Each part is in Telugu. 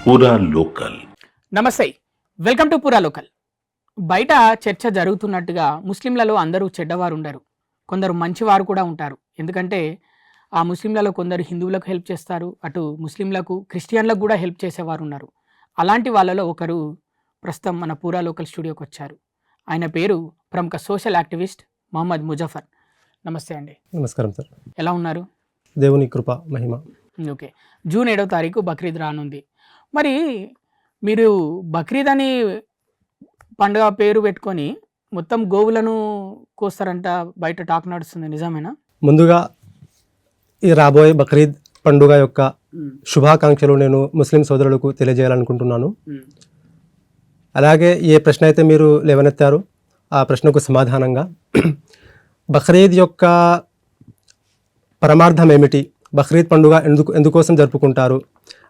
పూరా లోకల్. నమస్తే, వెల్కమ్ టు పూరా లోకల్. బయట చర్చ జరుగుతున్నట్టుగా ముస్లింలలో అందరూ చెడ్డవారు ఉండరు, కొందరు మంచివారు కూడా ఉంటారు. ఎందుకంటే ఆ ముస్లింలలో కొందరు హిందువులకు హెల్ప్ చేస్తారు, అటు ముస్లింలకు క్రిస్టియన్లకు కూడా హెల్ప్ చేసేవారు ఉన్నారు. అలాంటి వాళ్ళలో ఒకరు ప్రస్తుతం మన పూరా లోకల్ స్టూడియోకి వచ్చారు. ఆయన పేరు ప్రముఖ సోషల్ యాక్టివిస్ట్ మొహమ్మద్ ముజఫర్. నమస్తే అండి. నమస్కారం సార్. ఎలా ఉన్నారు? దేవుని కృప మహిమ. ఓకే, జూన్ 7వ తారీఖు బక్రీద్ రానుంది. మరి మీరు బక్రీద్ అని పండుగ పేరు పెట్టుకొని మొత్తం గోవులను కోస్తారంట, బయట టాక్ నడుస్తుంది, నిజమేనా? ముందుగా ఈ రాబోయే బక్రీద్ పండుగ యొక్క శుభాకాంక్షలు నేను ముస్లిం సోదరులకు తెలియజేయాలనుకుంటున్నాను. అలాగే ఏ ప్రశ్న అయితే మీరు లేవనెత్తారో ఆ ప్రశ్నకు సమాధానంగా బక్రీద్ యొక్క పరమార్థం ఏమిటి, బక్రీద్ పండుగ ఎందుకోసం జరుపుకుంటారు,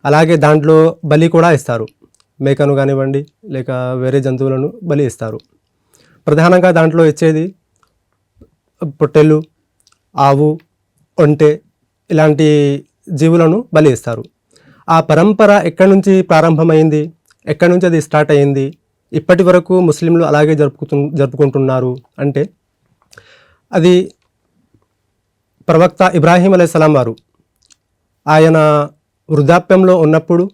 అలాగే దాంట్లో బలి కూడా ఇస్తారు. మేకను కానివ్వండి లేక వేరే జంతువులను బలి ఇస్తారు. ప్రధానంగా దాంట్లో ఇచ్చేది పొట్టెళ్ళు, ఆవు, ఒంటె ఇలాంటి జీవులను బలి ఇస్తారు. ఆ పరంపర ఎక్కడి నుంచి ప్రారంభమైంది, ఎక్కడి నుంచి అది స్టార్ట్ అయ్యింది, ఇప్పటి వరకు ముస్లింలు అలాగే జరుపుకుంటున్నారు అంటే అది ప్రవక్త ఇబ్రాహీం అలైహిస్సలాం వారు ఆయన వృద్ధాప్యంలో ఉన్నప్పుడు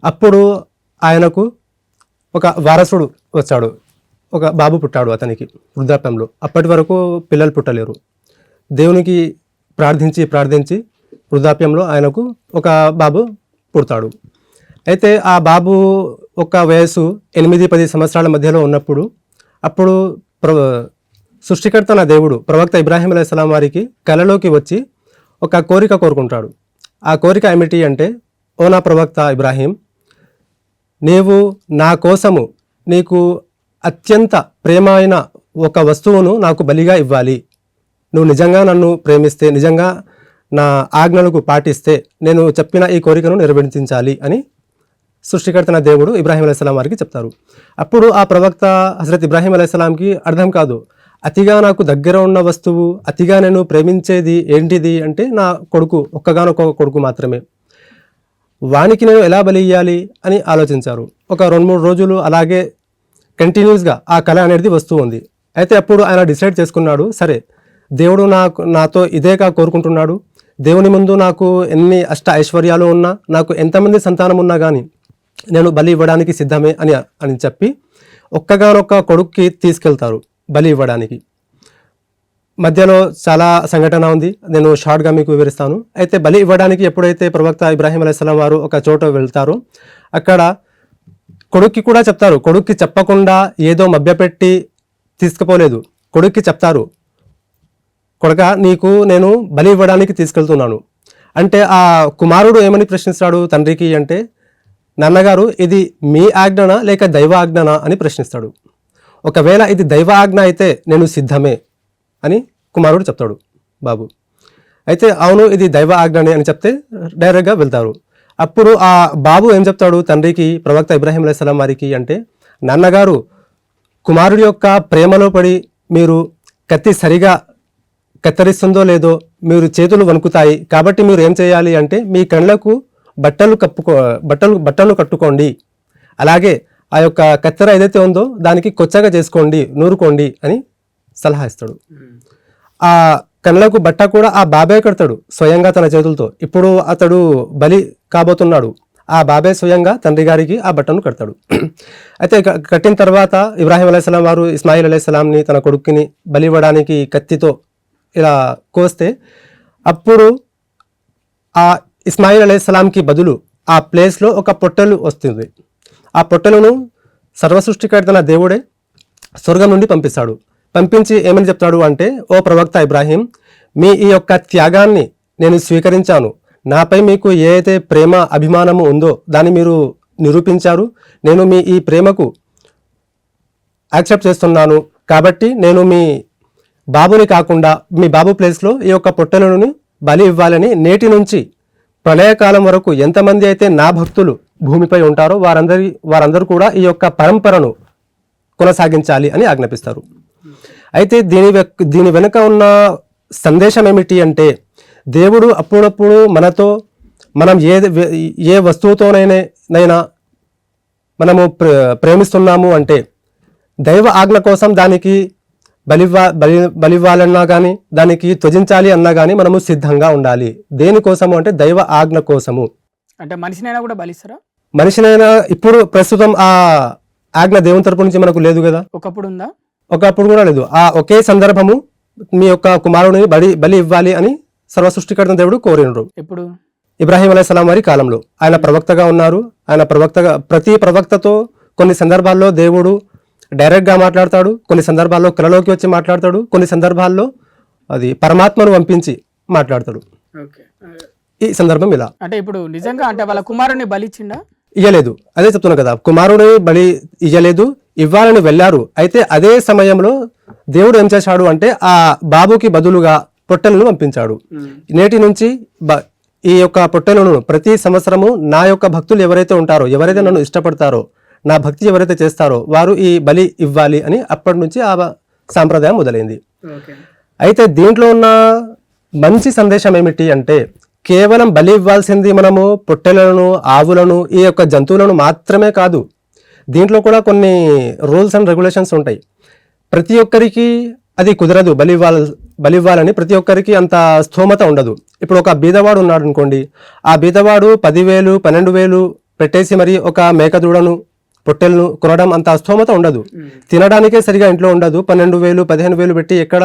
అప్పుడు ఆయనకు ఒక వారసుడు వచ్చాడు, ఒక బాబు పుట్టాడు అతనికి వృద్ధాప్యంలో. అప్పటి వరకు పిల్లలు పుట్టలేరు. దేవునికి ప్రార్థించి వృద్ధాప్యంలో ఆయనకు ఒక బాబు పుడతాడు. అయితే ఆ బాబు ఒక వయసు 8-10 సంవత్సరాల మధ్యలో ఉన్నప్పుడు అప్పుడు సృష్టికర్త నా దేవుడు ప్రవక్త ఇబ్రాహీం అలైహిస్సలాం వారికి కలలోకి వచ్చి ఒక కోరిక కోరుకుంటాడు. ఆ కోరిక ఏమిటి అంటే, ఓ నా ప్రవక్త ఇబ్రాహీం, నీవు నా కోసము నీకు అత్యంత ప్రేమైన ఒక వస్తువును నాకు బలిగా ఇవ్వాలి. నువ్వు నిజంగా నన్ను ప్రేమిస్తే, నిజంగా నా ఆజ్ఞలకు పాటిస్తే నేను చెప్పిన ఈ కోరికను నెరవేర్చాలి అని సృష్టికర్త నా దేవుడు ఇబ్రాహీం అలైహిస్సలాం వారికి చెప్తారు. అప్పుడు ఆ ప్రవక్త హజరత్ ఇబ్రాహీం అలైహిస్సలాంకి అర్థం కాదు, అతిగా నాకు దగ్గర ఉన్న వస్తువు, అతిగా నేను ప్రేమించేది ఏంటిది అంటే నా కొడుకు, ఒక్కగానొక్క కొడుకు మాత్రమే, వానికి నేను ఎలా బలి ఇయ్యాలి అని ఆలోచించారు. ఒక 2-3 రోజులు అలాగే కంటిన్యూస్గా ఆ కళ అనేది వస్తూ ఉంది. అయితే అప్పుడు ఆయన డిసైడ్ చేసుకున్నాడు, సరే దేవుడు నాతో ఇదేగా కోరుకుంటున్నాడు, దేవుని ముందు నాకు ఎన్ని అష్ట ఐశ్వర్యాలు ఉన్నా, నాకు ఎంతమంది సంతానం ఉన్నా కానీ నేను బలి ఇవ్వడానికి సిద్ధమే అని చెప్పి ఒక్కగానొక్క కొడుక్కి తీసుకెళ్తారు బలి ఇవ్వడానికి. మధ్యలో చాలా సంఘటన ఉంది, నేను షార్ట్గా మీకు వివరిస్తాను. అయితే బలి ఇవ్వడానికి ఎప్పుడైతే ప్రవక్త ఇబ్రాహీం అలైహిస్సలాం వారు ఒక చోట వెళ్తారో అక్కడ కొడుక్కి కూడా చెప్తారు. కొడుక్కి చెప్పకుండా ఏదో మభ్యపెట్టి తీసుకుపోలేదు. కొడుక్కి చెప్తారు, కొడుక నీకు నేను బలి ఇవ్వడానికి తీసుకెళ్తున్నాను అంటే ఆ కుమారుడు ఏమని ప్రశ్నిస్తాడు తండ్రికి అంటే, నాన్నగారు ఇది మీ ఆజ్ఞనా లేక దైవ ఆజ్ఞనా అని ప్రశ్నిస్తాడు. ఒకవేళ ఇది దైవ ఆజ్ఞ అయితే నేను సిద్ధమే అని కుమారుడు చెప్తాడు బాబు. అయితే అవును ఇది దైవ ఆజ్ఞనే అని చెప్తే డైరెక్ట్గా వెళ్తారు. అప్పుడు ఆ బాబు ఏం చెప్తాడు తండ్రికి, ప్రవక్త ఇబ్రాహీం అలైహిస్సలాం వారికి అంటే, నాన్నగారు కుమారుడి యొక్క ప్రేమలో పడి మీరు కత్తి సరిగా కత్తరిస్తుందో లేదో మీరు చేతులు వణుకుతాయి, కాబట్టి మీరు ఏం చేయాలి అంటే మీ కళ్ళకు బట్టలు కట్టుకోండి, అలాగే ఆ యొక్క కత్తెర ఏదైతే ఉందో దానికి కొచ్చగా చేసుకోండి, నూరుకోండి అని సలహా ఇస్తాడు. ఆ కళ్ళకు బట్ట కూడా ఆ బాబే కడతాడు స్వయంగా తన చేతులతో. ఇప్పుడు అతడు బలి కాబోతున్నాడు, ఆ బాబే స్వయంగా తండ్రి గారికి ఆ బట్టను కడతాడు. అయితే కట్టిన తర్వాత ఇబ్రాహీం అలైహిస్సలాం వారు ఇస్మాయిల్ అలైహిస్సలాంని తన కొడుకుని బలి ఇవ్వడానికి కత్తితో ఇలా కోస్తే అప్పుడు ఆ ఇస్మాయిల్ అలైహిస్సలాంకి బదులు ఆ ప్లేస్లో ఒక పొట్టెలు వస్తుంది. ఆ పొట్టెలను సర్వసృష్టికర్త దేవుడే స్వర్గం నుండి పంపిస్తాడు. పంపించి ఏమని చెప్తాడు అంటే, ఓ ప్రవక్త ఇబ్రాహీం, మీ ఈ యొక్క త్యాగాన్ని నేను స్వీకరించాను, నాపై మీకు ఏ అయితే ప్రేమ అభిమానము ఉందో దాన్ని మీరు నిరూపించారు, నేను మీ ఈ ప్రేమకు యాక్సెప్ట్ చేస్తున్నాను, కాబట్టి నేను మీ బాబుని కాకుండా మీ బాబు ప్లేస్లో ఈ యొక్క పొట్టెలను బలి ఇవ్వాలని నేటి నుంచి ప్రళయకాలం వరకు ఎంతమంది అయితే నా భక్తులు భూమిపై ఉంటారో వారందరూ కూడా ఈ యొక్క పరంపరను కొనసాగించాలి అని ఆజ్ఞాపిస్తారు. అయితే దీని వెనుక ఉన్న సందేశం ఏమిటి అంటే, దేవుడు అప్పుడప్పుడు మనతో మనం ఏ వస్తువుతోనైనా మనము ప్రేమిస్తున్నాము అంటే దైవ ఆజ్ఞ కోసం దానికి బలివ్వాలన్నా కానీ దానికి త్యజించాలి అన్నా కానీ మనము సిద్ధంగా ఉండాలి. దేనికోసము అంటే దైవ ఆజ్ఞ కోసము. అంటే మనిషినైనా కూడా బలిస్తారా? మనిషినైనా ఇప్పుడు ప్రస్తుతం ఆ ఆజ్ఞ దేవుని తరపు నుంచి మనకు లేదు కదా. ఒకప్పుడు ఉందా? ఒకప్పుడు కూడా లేదు. ఆ ఒకే సందర్భము మీ యొక్క కుమారుడిని బలి ఇవ్వాలి అని సర్వ సృష్టికర్త దేవుడు కోరినరు. ఎప్పుడు? ఇబ్రాహీం అలైహిస్సలాం వారి కాలంలో. ఆయన ప్రవక్తగా ఉన్నారు. ఆయన ప్రతి ప్రవక్తతో కొన్ని సందర్భాల్లో దేవుడు డైరెక్ట్గా మాట్లాడతాడు, కొన్ని సందర్భాల్లో కలలోకి వచ్చి మాట్లాడతాడు, కొన్ని సందర్భాల్లో అది పరమాత్మను పంపించి మాట్లాడతాడు. ఈ సందర్భం ఇలా. అంటే ఇప్పుడు నిజంగా అంటే వాళ్ళ కుమారుని బలిచ్చిండా? ఇయ్యలేదు. అదే చెప్తున్నా కదా, కుమారుని బలి ఇయ్యలేదు, ఇవ్వాలని వెళ్ళారు. అయితే అదే సమయంలో దేవుడు ఏం చేశాడు అంటే ఆ బాబుకి బదులుగా పొట్టెలను పంపించాడు. నేటి నుంచి ఈ యొక్క పొట్టెలను ప్రతి సంవత్సరము నా యొక్క భక్తులు ఎవరైతే ఉంటారో, ఎవరైతే నన్ను ఇష్టపడతారో, నా భక్తి ఎవరైతే చేస్తారో వారు ఈ బలి ఇవ్వాలి అని అప్పటి నుంచి ఆ సాంప్రదాయం మొదలైంది. అయితే దీంట్లో ఉన్న మంచి సందేశం ఏమిటి అంటే కేవలం బలి ఇవ్వాల్సింది మనము పొట్టెలను, ఆవులను, ఈ యొక్క జంతువులను మాత్రమే కాదు. దీంట్లో కూడా కొన్ని రూల్స్ అండ్ రెగ్యులేషన్స్ ఉంటాయి. ప్రతి ఒక్కరికి అది కుదరదు. బలి ఇవ్వాలని ప్రతి ఒక్కరికి అంత స్థోమత ఉండదు. ఇప్పుడు ఒక బీదవాడు ఉన్నాడు అనుకోండి, ఆ బీదవాడు 10,000 12,000 పెట్టేసి మరి ఒక మేకదూడను, పొట్టెలను కొనడం అంత స్థోమత ఉండదు. తినడానికే సరిగా ఇంట్లో ఉండదు. 12,000 15,000 పెట్టి ఎక్కడ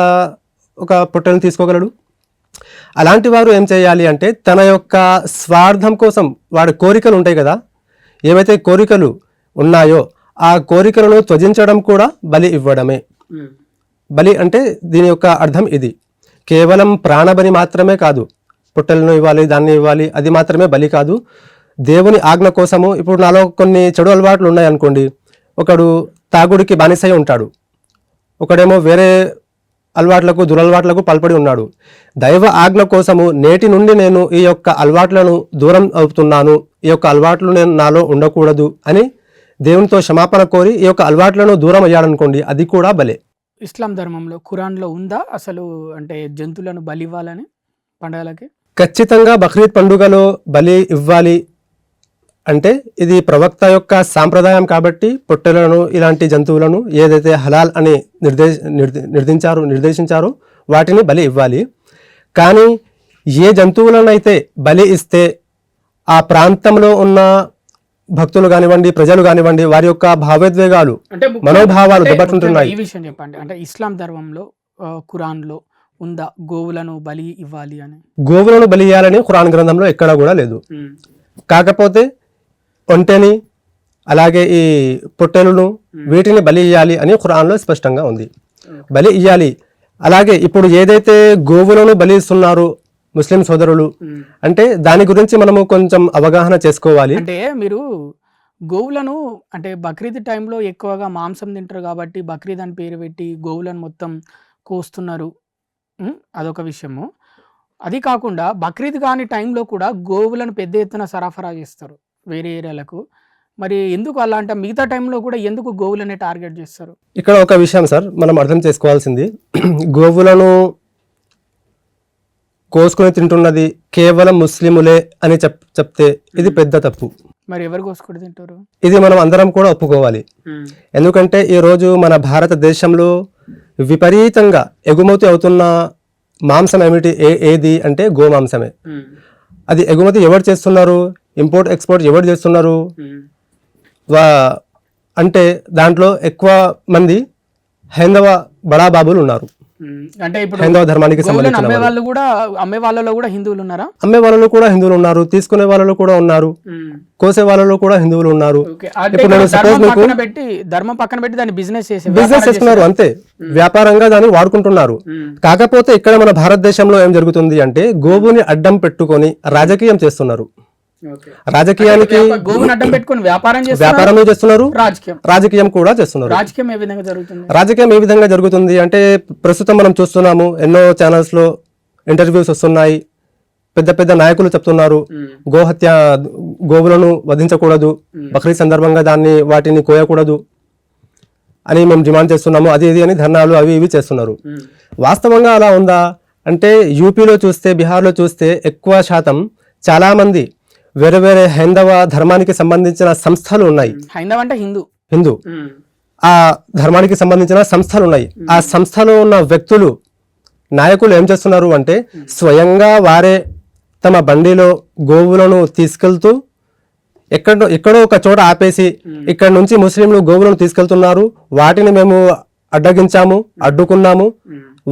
ఒక పొట్టెలను తీసుకోగలడు? అలాంటి వారు ఏం చేయాలి అంటే తన యొక్క స్వార్థం కోసం వాడి కోరికలు ఉంటాయి కదా, ఏవైతే కోరికలు ఉన్నాయో ఆ కోరికలను త్యజించడం కూడా బలి ఇవ్వడమే. బలి అంటే దీని యొక్క అర్థం ఇది. కేవలం ప్రాణబలి మాత్రమే కాదు, పొట్టెలను ఇవ్వాలి, దాన్ని ఇవ్వాలి, అది మాత్రమే బలి కాదు. దేవుని ఆజ్ఞ కోసము. ఇప్పుడు నాలో కొన్ని చెడు అలవాట్లు ఉన్నాయి అనుకోండి, ఒకడు తాగుడికి బానిసై ఉంటాడు, ఒకడేమో వేరే అలవాట్లకు దురలవాట్లకు పాల్పడి ఉన్నాడు. దైవ ఆజ్ఞ కోసము నేటి నుండి నేను ఈ యొక్క అలవాట్లను దూరం అవుతున్నాను, ఈ యొక్క అలవాట్లు నేను నాలో ఉండకూడదు అని దేవునితో క్షమాపణ కోరి ఈ యొక్క అలవాట్లను దూరం అయ్యాడనుకోండి, అది కూడా బలే. ఇస్లాం ధర్మంలో ఖురాన్లో ఉందా అసలు అంటే జంతువులను బలి ఇవ్వాలని పండుగలకి? ఖచ్చితంగా బక్రీద్ పండుగలో బలి ఇవ్వాలి. అంటే ఇది ప్రవక్త యొక్క సాంప్రదాయం కాబట్టి పొట్టెలను, ఇలాంటి జంతువులను ఏదైతే హలాల్ అని నిర్దేశించారో వాటిని బలి ఇవ్వాలి. కానీ ఏ జంతువులను అయితే బలి ఇస్తే ఆ ప్రాంతంలో ఉన్న భక్తులు కానివ్వండి, ప్రజలు కానివ్వండి, వారి యొక్క భావోద్వేగాలు, మనోభావాలు దెబ్బతింటున్నాయి. ఈ విషయం చెప్పండి. అంటే ఇస్లాం ధర్మంలో ఖురాన్లో ఉందా గోవులను బలి ఇవ్వాలి అని? గోవులను బలి ఇవ్వాలని ఖురాన్ గ్రంథంలో ఎక్కడా కూడా లేదు. కాకపోతే ఒంటెని, అలాగే ఈ పొట్టెలను, వీటిని బలి ఇయ్యాలి అని ఖురాన్లో స్పష్టంగా ఉంది. బలి ఇయ్యాలి. అలాగే ఇప్పుడు ఏదైతే గోవులను బలి ఇస్తున్నారో ముస్లిం సోదరులు, అంటే దాని గురించి మనము కొంచెం అవగాహన చేసుకోవాలి. అంటే మీరు గోవులను అంటే బక్రీద్ టైంలో ఎక్కువగా మాంసం తింటారు కాబట్టి బక్రీద్ అని పేరు పెట్టి గోవులను మొత్తం కోస్తున్నారు, అదొక విషయము. అది కాకుండా బక్రీద్ కాని టైంలో కూడా గోవులను పెద్ద ఎత్తున సరఫరా చేస్తారు వేరే ఏరియాలకు. మరి ఎందుకు అలా అంటే మిగతా టైంలో కూడా ఎందుకు గోవులనే టార్గెట్ చేస్తారు? ఇక్కడ ఒక విషయం సార్ మనం అర్థం చేసుకోవాల్సింది, గోవులను కోసుకొని తింటున్నది కేవలం ముస్లిములే అని చెప్తే ఇది పెద్ద తప్పు. మరి ఎవరు కోసుకొని తింటారు? ఇది మనం అందరం కూడా ఒప్పుకోవాలి. ఎందుకంటే ఈరోజు మన భారతదేశంలో విపరీతంగా ఎగుమతి అవుతున్న మాంసం ఏది అంటే గోమాంసమే. అది ఎగుమతి ఎవరు చేస్తున్నారు? ఇంపోర్ట్ ఎక్స్పోర్ట్ ఎవరు చేస్తున్నారు? అంటే దాంట్లో ఎక్కువ మంది హైందవ బడాబాబులు ఉన్నారు. అంటే ఇప్పుడు హైందవ ధర్మానికి సంబంధించిన అమ్మే వాళ్ళలో కూడా హిందువులు ఉన్నారా? అమ్మే వాళ్ళలో కూడా హిందువులు ఉన్నారు, తీసుకునే వాళ్ళలో కూడా ఉన్నారు, కోసే వాళ్ళలో కూడా హిందువులు ఉన్నారు. ఇప్పుడు నేను సపోజ్ మీకు ధర్మం పక్కన పెట్టి దాన్ని బిజినెస్ చేస్తున్నారు, అంతే వ్యాపారంగా దాన్ని వాడుకుంటున్నారు. కాకపోతే ఇక్కడ మన భారతదేశంలో ఏం జరుగుతుంది అంటే గోవుని అడ్డం పెట్టుకొని రాజకీయం చేస్తున్నారు. రాజకీయానికి అడ్డం పెట్టుకొని వ్యాపారం చేస్తున్నారు, రాజకీయం కూడా చేస్తున్నారు. రాజకీయం ఏ విధంగా జరుగుతుంది అంటే ప్రస్తుతం మనం చూస్తున్నాము, ఎన్నో ఛానల్స్ లో ఇంటర్వ్యూస్ వస్తున్నాయి, పెద్ద పెద్ద నాయకులు చెప్తున్నారు గోహత్య, గోవులను వధించకూడదు, బక్రీద్ సందర్భంగా వాటిని కోయకూడదు అని మేము డిమాండ్ చేస్తున్నాము, అది ఇది అని ధర్నాలు అవి ఇవి చేస్తున్నారు. వాస్తవంగా అలా ఉందా అంటే యూపీలో చూస్తే, బీహార్లో చూస్తే ఎక్కువ శాతం చాలా మంది వేరే వేరే హైందవ ధర్మానికి సంబంధించిన సంస్థలు ఉన్నాయి. హైందవ అంటే హిందూ. ఆ ధర్మానికి సంబంధించిన సంస్థలు ఉన్నాయి. ఆ సంస్థలో ఉన్న వ్యక్తులు, నాయకులు ఏం చేస్తున్నారు అంటే స్వయంగా వారే తమ బండిలో గోవులను తీసుకెళ్తూ ఎక్కడో ఒక చోట ఆపేసి ఇక్కడ నుంచి ముస్లింలు గోవులను తీసుకెళ్తున్నారు, వాటిని మేము అడ్డుకున్నాము,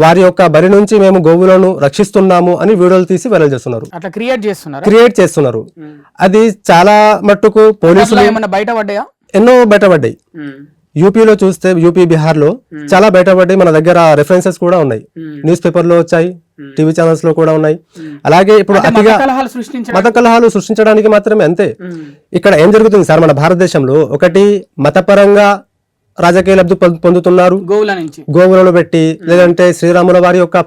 వారి యొక్క బరి నుంచి మేము గోవులను రక్షిస్తున్నాము అని వీడియోలు తీసి వైరల్ చేస్తున్నారు. అట్లా క్రియేట్ చేస్తున్నారు. అది చాలా మట్టుకు పోలీసులు ఎన్నో బయటపడ్డాయి. యూపీలో చూస్తే యూపీ, బిహార్ లో చాలా బయటపడ్డాయి. మన దగ్గర రెఫరెన్సెస్ కూడా ఉన్నాయి, న్యూస్ పేపర్ లో వచ్చాయి, టీవీ ఛానల్స్ లో కూడా ఉన్నాయి. అలాగే ఇప్పుడు అతిగా మత కలహాలు సృష్టించడానికి మాత్రమే అంతే. ఇక్కడ ఏం జరుగుతుంది సార్, మన భారతదేశంలో ఒకటి మతపరంగా రాజకీయ లబ్ధి పొందుతున్నారు, గోవులను పెట్టి, లేదంటే శ్రీరాముల వారి యొక్క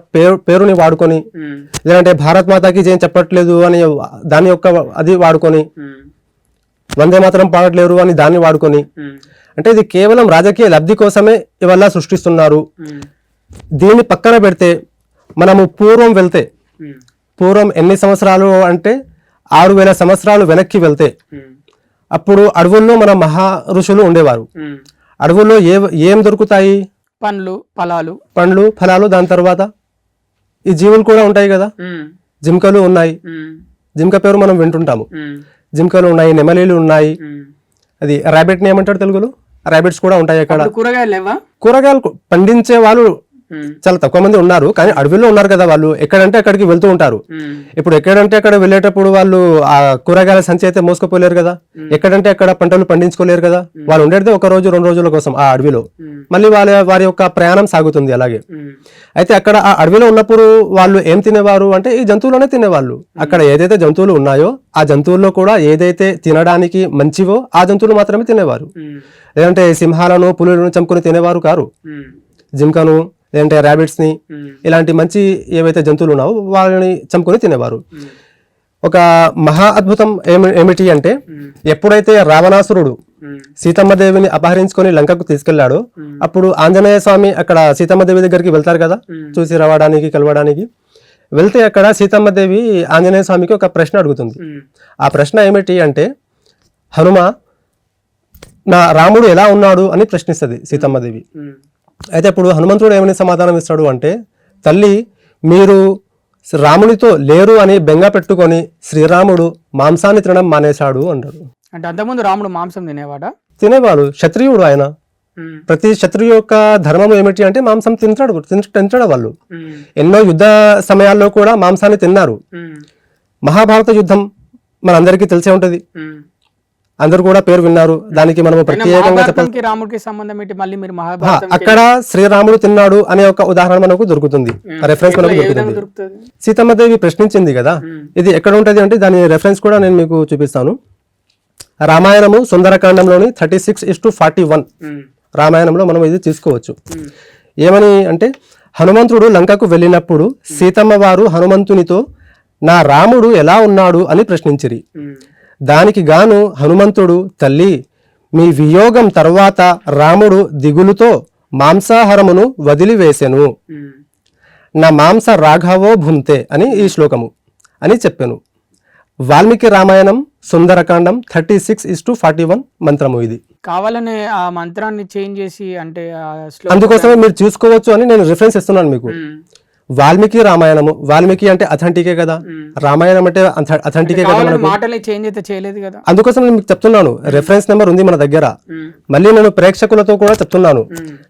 పేరుని వాడుకొని, లేదంటే భారత్ మాతాకి ఏం చెప్పట్లేదు అని దాని యొక్క అది వాడుకొని, వందే మాత్రం పాడట్లేరు అని దాన్ని వాడుకొని, అంటే ఇది కేవలం రాజకీయ లబ్ధి కోసమే ఇవల్ల సృష్టిస్తున్నారు. దీన్ని పక్కన పెడితే మనము పూర్వం వెళ్తే, పూర్వం ఎన్ని సంవత్సరాలు అంటే 6000 సంవత్సరాలు వెనక్కి వెళ్తే, అప్పుడు అడవుల్లో మన మహా ఋషులు ఉండేవారు. అడవుల్లో ఏం దొరుకుతాయి? పండ్లు ఫలాలు. దాని తర్వాత ఈ జీవులు కూడా ఉంటాయి కదా, జింకలు ఉన్నాయి. జింక పేరు మనం వింటుంటాము. జింకలు ఉన్నాయి, నెమలీలు ఉన్నాయి. అది ర్యాబిట్ ని ఏమంటారు తెలుగులో? ర్యాబిట్స్ కూడా ఉంటాయి అక్కడ. కూరగాయలు పండించే వాళ్ళు చాలా తక్కువ మంది ఉన్నారు, కానీ అడవిలో ఉన్నారు కదా వాళ్ళు. ఎక్కడంటే అక్కడికి వెళ్తూ ఉంటారు. ఇప్పుడు ఎక్కడంటే అక్కడ వెళ్ళేటప్పుడు వాళ్ళు ఆ కూరగాయల సంచి అయితే మోసుకుపోలేరు కదా, ఎక్కడంటే అక్కడ పంటలు పండించుకోలేరు కదా. వాళ్ళు ఉండేది 1 రోజు 2 రోజుల కోసం ఆ అడవిలో, మళ్ళీ వారి యొక్క ప్రయాణం సాగుతుంది అలాగే. అయితే అక్కడ ఆ అడవిలో ఉన్నప్పుడు వాళ్ళు ఏం తినేవారు అంటే ఈ జంతువులనే తినేవాళ్ళు. అక్కడ ఏదైతే జంతువులు ఉన్నాయో ఆ జంతువుల్లో కూడా ఏదైతే తినడానికి మంచివో ఆ జంతువులు మాత్రమే తినేవారు. లేదంటే సింహాలను, పులులను చంపుకొని తినేవారు కారు. జింకను, లేదంటే ర్యాబిట్స్ ని, ఇలాంటి మంచి ఏవైతే జంతువులు ఉన్నావో వాళ్ళని చంపుకొని తినేవారు. ఒక మహా అద్భుతం ఏమిటి అంటే, ఎప్పుడైతే రావణాసురుడు సీతమ్మదేవిని అపహరించుకొని లంకకు తీసుకెళ్లాడో, అప్పుడు ఆంజనేయ స్వామి అక్కడ సీతమ్మదేవి దగ్గరికి వెళ్తారు కదా, చూసి రావడానికి, కలవడానికి. వెళ్తే అక్కడ సీతమ్మదేవి ఆంజనేయ స్వామికి ఒక ప్రశ్న అడుగుతుంది. ఆ ప్రశ్న ఏమిటి అంటే, హనుమ, నా రాముడు ఎలా ఉన్నాడు అని ప్రశ్నిస్తుంది సీతమ్మదేవి. అయితే అప్పుడు హనుమంతుడు ఏమని సమాధానం ఇస్తాడు అంటే, తల్లి, మీరు రామునితో లేరు అని బెంగ పెట్టుకొని శ్రీరాముడు మాంసాన్ని తినడం మానేశాడు అంటాడు. అంటే అంతకుముందు రాముడు మాంసం తినేవాడు, క్షత్రియుడు ఆయన. ప్రతి క్షత్రియ యొక్క ధర్మం ఏమిటి అంటే మాంసం తింటాడు వాళ్ళు. ఎన్నో యుద్ధ సమయాల్లో కూడా మాంసాన్ని తిన్నారు. మహాభారత యుద్ధం మనందరికీ తెలిసే ఉంటది, అందరు కూడా పేరు విన్నారు. దానికి మనం ప్రత్యేకంగా చెప్పాలి. రాముడికి సంబంధం ఏంటి? మళ్ళీ మీరు అక్కడ శ్రీరాముడు తిన్నాడు అనే ఒక ఉదాహరణ మనకు దొరుకుతుంది, రెఫరెన్స్ మనకు దొరుకుతుంది. సీతమ్మదేవి ప్రశ్నించింది కదా, ఇది ఎక్కడ ఉంటది అంటే దాని రెఫరెన్స్ కూడా నేను మీకు చూపిస్తాను. రామాయణము సుందరకాండంలోని 36:41 రామాయణంలో మనం ఇది తీసుకోవచ్చు. ఏమని అంటే, హనుమంతుడు లంకకు వెళ్ళినప్పుడు సీతమ్మ వారు హనుమంతునితో నా రాముడు ఎలా ఉన్నాడు అని ప్రశ్నించిరి. దానికి గాను హనుమంతుడు, తల్లి, మీ వియోగం తర్వాత రాముడు దిగులుతో మాంసాహారమును వదిలివేసెను, నా మాంస రాఘవో భుంతే అని ఈ శ్లోకము అని చెప్పాను. వాల్మీకి రామాయణం సుందరకాండం 36:41 మంత్రము. ఇది కావాలనే ఆ మంత్రాన్ని చేంజ్ చేసి అంటే అందుకోసమే మీరు చూసుకోవచ్చు అని నేను రిఫరెన్స్ ఇస్తున్నాను మీకు. వాల్మీకి రామాయణము, వాల్మీకి అంటే అథెంటికే కదా, రామాయణం అంటే అథెంటికే కదా, అందుకోసం నేను మీకు చెప్తున్నాను. రెఫరెన్స్ నెంబర్ ఉంది మన దగ్గర. మళ్ళీ నేను ప్రేక్షకులతో కూడా చెప్తున్నాను,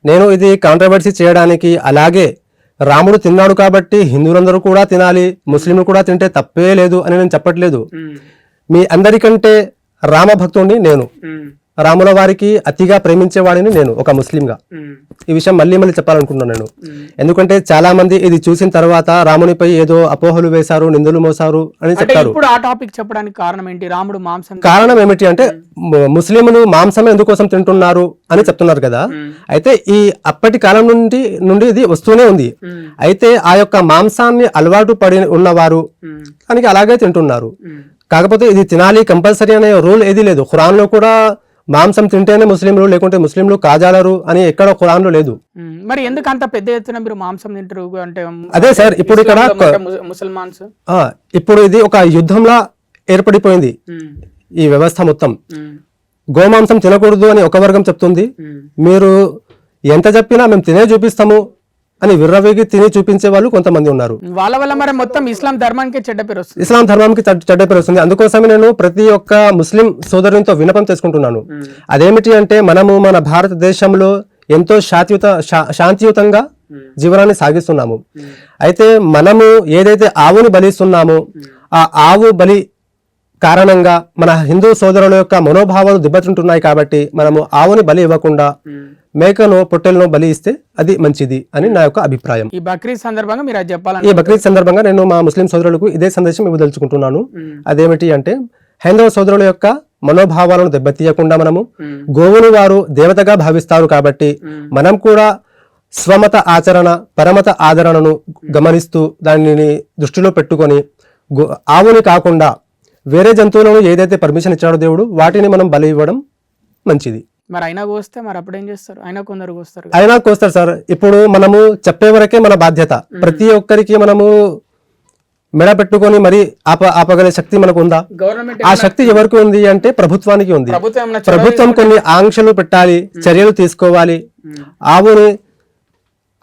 నేను ఇది కాంట్రవర్సీ చేయడానికి, అలాగే రాముడు తిన్నాడు కాబట్టి హిందువులందరూ కూడా తినాలి, ముస్లింలు కూడా తింటే తప్పే లేదు అని నేను చెప్పట్లేదు. మీ అందరికంటే రామభక్తుడిని నేను, రాముల వారికి అతిగా ప్రేమించేవాడిని నేను ఒక ముస్లింగా. ఈ విషయం మళ్ళీ చెప్పాలనుకుంటున్నాను నేను. ఎందుకంటే చాలా మంది ఇది చూసిన తర్వాత రామునిపై ఏదో అపోహలు వేశారు, నిందలు మోసారు అని చెప్తారు. ఇప్పుడు ఆ టాపిక్ చెప్పడానికి కారణం ఏంటి? రాముడు మాంసం కారణం ఏమిటి అంటే, ముస్లింలు మాంసమే ఎందుకోసం తింటున్నారు అని చెప్తున్నారు కదా. అయితే ఈ అప్పటి కాలం నుండి ఇది వస్తూనే ఉంది. అయితే ఆ యొక్క మాంసాన్ని అలవాటు పడి ఉన్నవారు దానికి అలాగే తింటున్నారు. కాకపోతే ఇది తినాలి కంపల్సరీ అనే రూల్ ఏది లేదు. ఖురాన్ లో కూడా మాంసం తింటేనే ముస్లింలు, లేకుంటే ముస్లింలు కాజాలరు అని ఎక్కడ ఖురాన్ లో లేదు. మరి ఎందుకు అంత పెద్ద ఎత్తున మీరు మాంసం తింటారు అంటే? అదే సార్, ఇప్పుడు ఇక్కడ ముసల్మాన్స్ ఇప్పుడు ఇది ఒక యుద్ధంలా ఏర్పడిపోయింది ఈ వ్యవస్థ మొత్తం. గోమాంసం తినకూడదు అని ఒక వర్గం చెప్తుంది, మీరు ఎంత చెప్పినా మేము తినే చూపిస్తాము అని విర్రవేగి తిని చూపించే వాళ్ళు కొంతమంది ఉన్నారు. వాళ్ళ వల్ల మరి మొత్తం ఇస్లాం ధర్మానికి చెడ్డ పేరు వస్తుంది. ఇస్లాం ధర్మానికి చెడ్డ పేరు వస్తుంది. అందుకోసమే నేను ప్రతి ఒక్క ముస్లిం సోదరునితో విన్నపం చేసుకుంటున్నాను. అదేమిటి అంటే, మనము మన భారతదేశంలో ఎంతో శాంతియుతంగా జీవనాన్ని సాగిస్తున్నాము. అయితే మనము ఏదైతే ఆవుని బలిస్తున్నామో ఆ ఆవు బలి కారణంగా మన హిందూ సోదరుల యొక్క మనోభావాలు దెబ్బతింటున్నాయి. కాబట్టి మనము ఆవుని బలి ఇవ్వకుండా మేకను పొట్టెలను బలి ఇస్తే అది మంచిది అని నా యొక్క అభిప్రాయం. ఈ బక్రీద్ సందర్భంగా మీరు అది చెప్పాలి. ఈ బక్రీద్ సందర్భంగా నేను మా ముస్లిం సోదరులకు ఇదే సందేశం ఇవ్వదలుచుకుంటున్నాను. అదేమిటి అంటే, హైందవ సోదరుల యొక్క మనోభావాలను దెబ్బతీయకుండా మనము గోవును వారు దేవతగా భావిస్తారు కాబట్టి మనం కూడా స్వమత ఆచరణ పరమత ఆదరణను గమనిస్తూ దానిని దృష్టిలో పెట్టుకొని ఆవుని కాకుండా వేరే జంతువులను ఏదైతే పర్మిషన్ ఇచ్చాడో దేవుడు వాటిని మనం బలి ఇవ్వడం మంచిది. మరి అయినా కోస్తే మరి అప్పుడు ఏం చేస్తారు? అయినా కొందరు కోస్తారు. అయినా కోస్తారు సార్. ఇప్పుడు మనము చెప్పే వరకే మన బాధ్యత. ప్రతి ఒక్కరికి మనము మెడ పెట్టుకొని మరి ఆపగలే శక్తి మనకు ఉందా? ఆ శక్తి ఎవరికి ఉంది అంటే ప్రభుత్వానికి ఉంది. ప్రభుత్వం కొన్ని ఆంక్షలు పెట్టాలి, చర్యలు తీసుకోవాలి.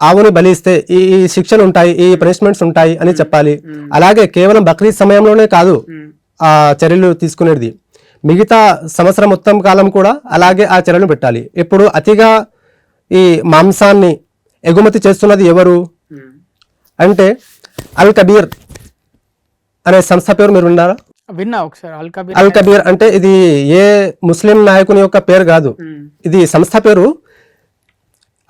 ఆవుని బలిస్తే ఈ శిక్షలు ఉంటాయి, ఈ పనిష్మెంట్స్ ఉంటాయి అని చెప్పాలి. అలాగే కేవలం బక్రీద్ సమయంలోనే కాదు ఆ చర్యలు తీసుకునేది, మిగతా సంవత్సరం మొత్తం కాలం కూడా అలాగే ఆ చర్యలు పెట్టాలి. ఇప్పుడు అతిగా ఈ మాంసాన్ని ఎగుమతి చేస్తున్నది ఎవరు అంటే అల్ కబీర్ అనే సంస్థ పేరు మీరు విన్నారా? విన్నా ఒకసారి. అల్ కబీర్ అంటే ఇది ఏ ముస్లిం నాయకుని యొక్క పేరు కాదు, ఇది సంస్థ పేరు.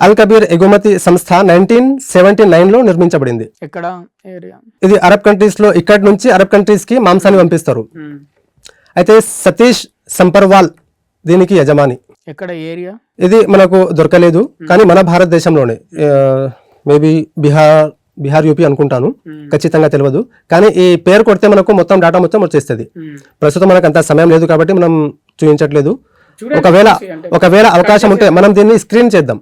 అల్ కబీర్ ఎగుమతి సంస్థ 1979 లో నిర్మించబడింది. ఎక్కడ ఏరియా? ఇది అరబ్ కంట్రీస్ లో, ఇక్కడి నుంచి అరబ్ కంట్రీస్ కి మాంసాన్ని పంపిస్తారు. అయితే సతీష్ సంపర్వాల్ దీనికి యజమాని. ఎక్కడ ఏరియా? ఇది మనకు దొరకలేదు, కానీ మన భారతదేశంలోనే, మేబీ బీహార్ యూపీ అనుకుంటాను, ఖచ్చితంగా తెలియదు. కానీ ఈ పేరు కొడితే మనకు మొత్తం డేటా మొత్తం వచ్చేస్తుంది. ప్రస్తుతం మనకు అంత సమయం లేదు కాబట్టి మనం చూపించట్లేదు. ఒకవేళ అవకాశం ఉంటే మనం దీన్ని స్క్రీన్ చేద్దాం.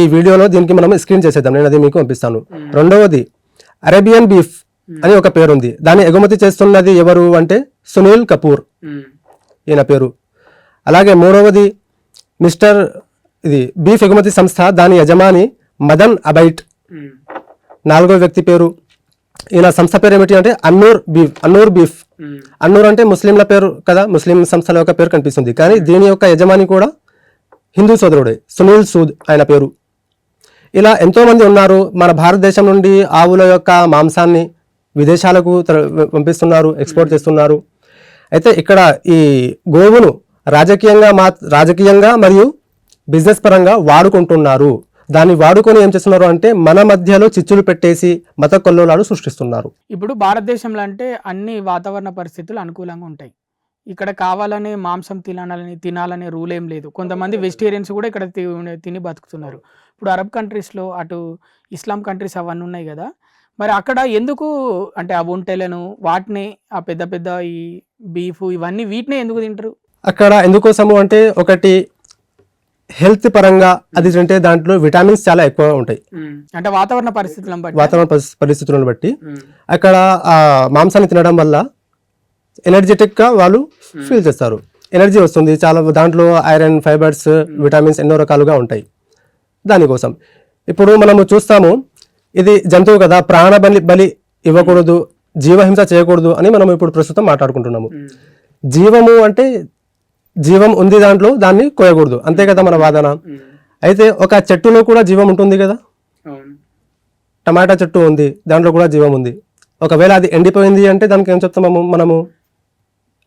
ఈ వీడియోలో దీనికి మనం స్క్రీన్ చేసేద్దాం, నేను అది మీకు పంపిస్తాను. రెండవది అరేబియన్ బీఫ్ అని ఒక పేరు ఉంది. దాన్ని ఎగుమతి చేస్తున్నది ఎవరు అంటే సునీల్ కపూర్, ఈయన పేరు. అలాగే మూడవది ఇది బీఫ్ ఎగుమతి సంస్థ, దాని యజమాని మదన్ అబైట్. నాలుగో వ్యక్తి పేరు, ఈయన సంస్థ పేరు ఏమిటి అంటే అన్నూర్ బీఫ్. అన్నూర్ అంటే ముస్లింల పేరు కదా, ముస్లిం సంస్థల యొక్క పేరు కనిపిస్తుంది, కానీ దీని యొక్క యజమాని కూడా హిందూ సోదరుడే, సునీల్ సూద్ ఆయన పేరు. ఇలా ఎంతో మంది ఉన్నారు. మన భారతదేశం నుండి ఆవుల యొక్క మాంసాన్ని విదేశాలకు పంపిస్తున్నారు, ఎక్స్పోర్ట్ చేస్తున్నారు. అయితే ఇక్కడ ఈ గోవును రాజకీయంగా మరియు బిజినెస్ పరంగా వాడుకుంటున్నారు. దాన్ని వాడుకొని ఏం చేస్తున్నారు అంటే మన మధ్యలో చిచ్చులు పెట్టేసి మత కొల్లోలాలు సృష్టిస్తున్నారు. ఇప్పుడు భారతదేశంలో అంటే అన్ని వాతావరణ పరిస్థితులు అనుకూలంగా ఉంటాయి. ఇక్కడ కావాలనే మాంసం తినాలనే రూల్ ఏం లేదు. కొంతమంది వెజిటేరియన్స్ కూడా ఇక్కడ తిని బతుకుతున్నారు. ఇప్పుడు అరబ్ కంట్రీస్లో, అటు ఇస్లాం కంట్రీస్ అవన్నీ ఉన్నాయి కదా, మరి అక్కడ ఎందుకు అంటే ఆ ఒంటెలను వాటిని ఆ పెద్ద పెద్ద ఈ బీఫ్ ఇవన్నీ వీటినే ఎందుకు తింటారు? అక్కడ ఎందుకోసము అంటే, ఒకటి హెల్త్ పరంగా అది తింటే దాంట్లో విటమిన్స్ చాలా ఎక్కువ ఉంటాయి. అంటే వాతావరణ పరిస్థితులను బట్టి అక్కడ ఆ మాంసాన్ని తినడం వల్ల ఎనర్జెటిక్ గా వాళ్ళు ఫీల్ చేస్తారు, ఎనర్జీ వస్తుంది చాలా. దాంట్లో ఐరన్, ఫైబర్స్, విటమిన్స్ ఎన్నో రకాలుగా ఉంటాయి. దానికోసం ఇప్పుడు మనము చూస్తాము, ఇది జంతువు కదా, ప్రాణ బలి ఇవ్వకూడదు, జీవహింస చేయకూడదు అని మనం ఇప్పుడు ప్రస్తుతం మాట్లాడుకుంటున్నాము. జీవము అంటే జీవం ఉంది దాంట్లో, దాన్ని కోయకూడదు, అంతే కదా మన వాదన. అయితే ఒక చెట్టులో కూడా జీవం ఉంటుంది కదా, టమాటా చెట్టు ఉంది, దాంట్లో కూడా జీవం ఉంది. ఒకవేళ అది ఎండిపోయింది అంటే దానికి ఏం చెప్తాము మనము?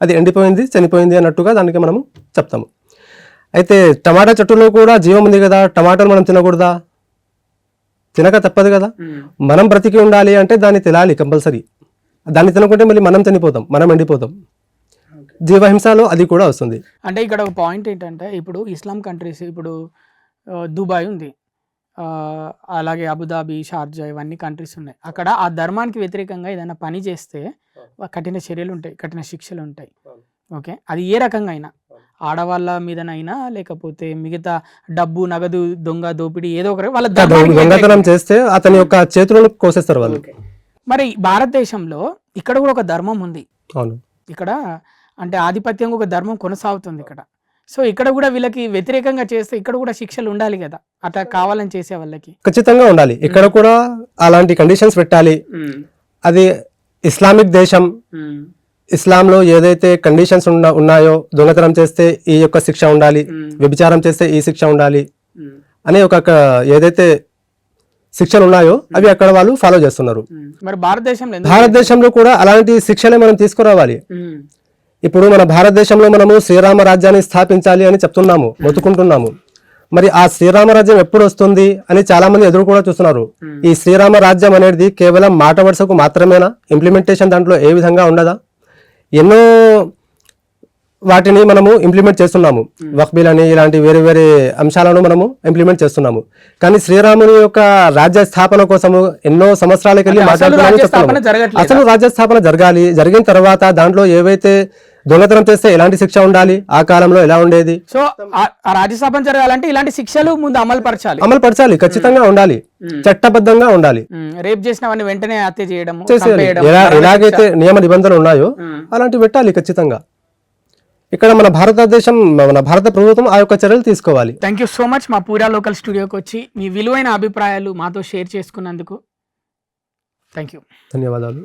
అది ఎండిపోయింది, చనిపోయింది అన్నట్టుగా దానికి మనము చెప్తాము. అయితే టమాటా చెట్టులో కూడా జీవం ఉంది కదా, టమాటాలు మనం తినకూడదా? తినక తప్పదు కదా. మనం బ్రతికి ఉండాలి అంటే దాన్ని తినాలి కంపల్సరీ. దాన్ని తినకుంటే మళ్ళీ మనం చనిపోతాం, మనం ఎండిపోతాం. జీవహింసలో అది కూడా వస్తుంది. అంటే ఇక్కడ ఒక పాయింట్ ఏంటంటే, ఇప్పుడు ఇస్లాం కంట్రీస్, ఇప్పుడు దుబాయ్ ఉంది, అలాగే అబుదాబి, షార్జా, ఇవన్నీ కంట్రీస్ ఉన్నాయి. అక్కడ ఆ ధర్మానికి వ్యతిరేకంగా ఏదైనా పని చేస్తే కఠిన చర్యలు ఉంటాయి, కఠిన శిక్షలు ఉంటాయి. ఓకే, అది ఏ రకంగా అయినా, ఆడవాళ్ళ మీదనైనా లేకపోతే మిగతా డబ్బు, నగదు, దొంగ, దోపిడీ ఏదో ఒకటి వాళ్ళ దొంగతనం చేస్తే అతని యొక్క చేతులను కోసేస్తారు వాళ్ళు. మరి భారతదేశంలో ఇక్కడ కూడా ఒక ధర్మం ఉంది. అవును. ఇక్కడ అంటే ఆధిపత్యంగా ఒక ధర్మం కొనసాగుతుంది ఇక్కడ. సో ఇక్కడ కూడా వీళ్ళకి వ్యతిరేకంగా చేస్తే ఇక్కడ కూడా శిక్షలు ఉండాలి కదా, అట్లా కావాలని చేసే వాళ్ళకి. ఖచ్చితంగా ఉండాలి. ఇక్కడ కూడా అలాంటి కండిషన్స్ పెట్టాలి. అది ఇస్లామిక్ దేశం, ఇస్లాంలో ఏదైతే కండిషన్స్ ఉన్నాయో, దొంగతనం చేస్తే ఈ యొక్క శిక్ష ఉండాలి, వ్యభిచారం చేస్తే ఈ శిక్ష ఉండాలి అనే ఒక ఏదైతే శిక్షలు ఉన్నాయో అవి అక్కడ వాళ్ళు ఫాలో చేస్తున్నారు. మరి భారతదేశంలో కూడా అలాంటి శిక్షలే మనం తీసుకురావాలి. ఇప్పుడు మన భారతదేశంలో మనము శ్రీరామ రాజ్యాన్ని స్థాపించాలి అని చెప్తున్నాము, మొత్తుకుంటున్నాము. మరి ఆ శ్రీరామ రాజ్యం ఎప్పుడు వస్తుంది అని చాలా మంది ఎదురు కూడా చూస్తున్నారు. ఈ శ్రీరామ రాజ్యం అనేది కేవలం మాట వరుసకు మాత్రమేనా? ఇంప్లిమెంటేషన్ దాంట్లో ఏ విధంగా ఉండదా? ఎన్నో వాటిని మనము ఇంప్లిమెంట్ చేస్తున్నాము. వక్ఫ్ బిల్ అని ఇలాంటి వేరే వేరే అంశాలను మనము ఇంప్లిమెంట్ చేస్తున్నాము. కానీ శ్రీరాముని యొక్క రాజ్య స్థాపన కోసము ఎన్నో సంవత్సరాలకి వెళ్ళి మాట్లాడుతున్నాము. అసలు రాజ్య స్థాపన జరగాలి. జరిగిన తర్వాత దాంట్లో ఏవైతే దొంగతనం చేస్తే ఎలాంటి శిక్ష ఉండాలి, ఆ కాలంలో ఎలా ఉండేది, సో ఆ రాజ్యసభ జరగాలంటే ఇలాంటి శిక్షలు ముందు అమలు పరచాలి. ఖచ్చితంగా ఉండాలి, చట్టబద్ధంగా ఉండాలి. రేప్ చేసిన వాడిని వెంటనే హత్య చేయడం, ఎలాగైతే నియమ నిబంధనలు ఉన్నాయో అలాంటివి పెట్టాలి ఖచ్చితంగా. ఇక్కడ మన భారతదేశం, మన భారత ప్రభుత్వం ఆ యొక్క చర్యలు తీసుకోవాలి. థ్యాంక్ యూ సో మచ్ మా పూరా లోకల్ స్టూడియోకి వచ్చి మీ విలువైన అభిప్రాయాలు మాతో షేర్ చేసుకున్నందుకు థ్యాంక్ యూ. ధన్యవాదాలు.